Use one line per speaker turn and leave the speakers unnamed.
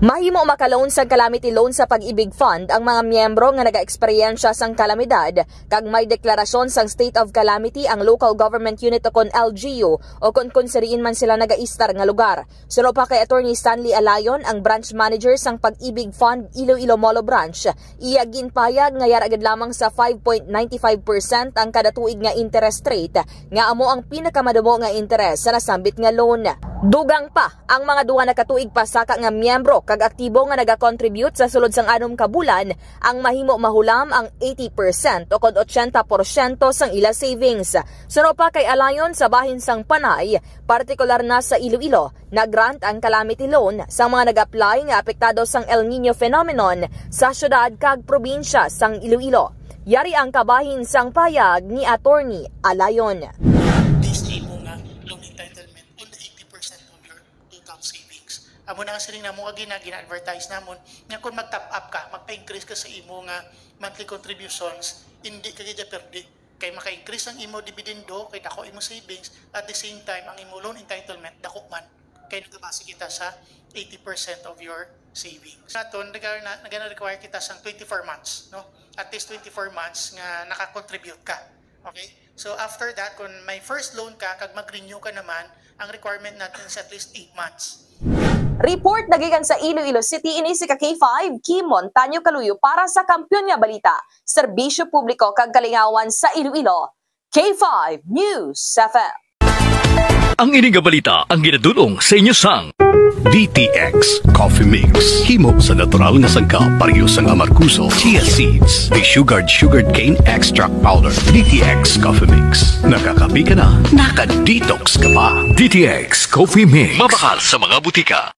Mahimo makaloan sa calamity loan sa Pag-ibig Fund ang mga miyembro nga naga-eksperyensya sang kalamidad kag may deklarasyon sang state of calamity ang local government unit o kon LGU o kung sariin man sila naga-istar nga lugar. Suno pa kay Attorney Stanley Alayon, ang branch manager sang Pag-ibig Fund Iloilo Molo Branch, iya ginpayag nga yara gid lamang sa 5.95% ang kada tuig nga interest rate nga amo ang pinakamadamo nga interes sa nasambit nga loan. Dugang pa ang mga duha na katuig pasaka nga miyembro kag aktibo nga naga-contribute sa sulod sang 6 ka bulan ang mahimo mahulam ang 80% o kon 80% sang ila savings. Suno pa kay Alayon, sa bahin sang Panay, partikular na sa Iloilo, na-grant ang calamity loan sa mga nag-apply nga apektado sang El Nino phenomenon sa syudad kag probinsya sang Iloilo. Yari ang kabahin sang payag ni Attorney Alayon.
Amo na nga siling namo gina-advertise namon nga kung mag-top up ka, magpa-increase ka sa imo nga monthly contributions, hindi ka gid perdi kay maka-increase ang imo dividendo kay dako imo savings, at the same time ang imo loan entitlement dako man kay nagabase kita sa 80% of your savings. Naton nagana-require kita sang 24 months, no? At least 24 months nga naka-contribute ka. Okay? So after that, kung may first loan ka kag mag-renew ka naman, ang requirement natin is at least 8 months.
Report nagikan sa Iloilo City, ini si K5 Kim Montaño Kaluyo para sa Kampiyon nga Balita, Serbisyo Publiko kag Kalingawan sa Iloilo. K5 News FM.
Ang ining nga balita ang ginadulong sa inyo sang DTX Coffee Mix. Himo sa natural nga sangka pareho sang amarkuso, chia seeds, sugared cane extract powder. DTX Coffee Mix. Nakakapi ka na, naka-detox ka pa. DTX Coffee Mix. Mabakal sa mga butika.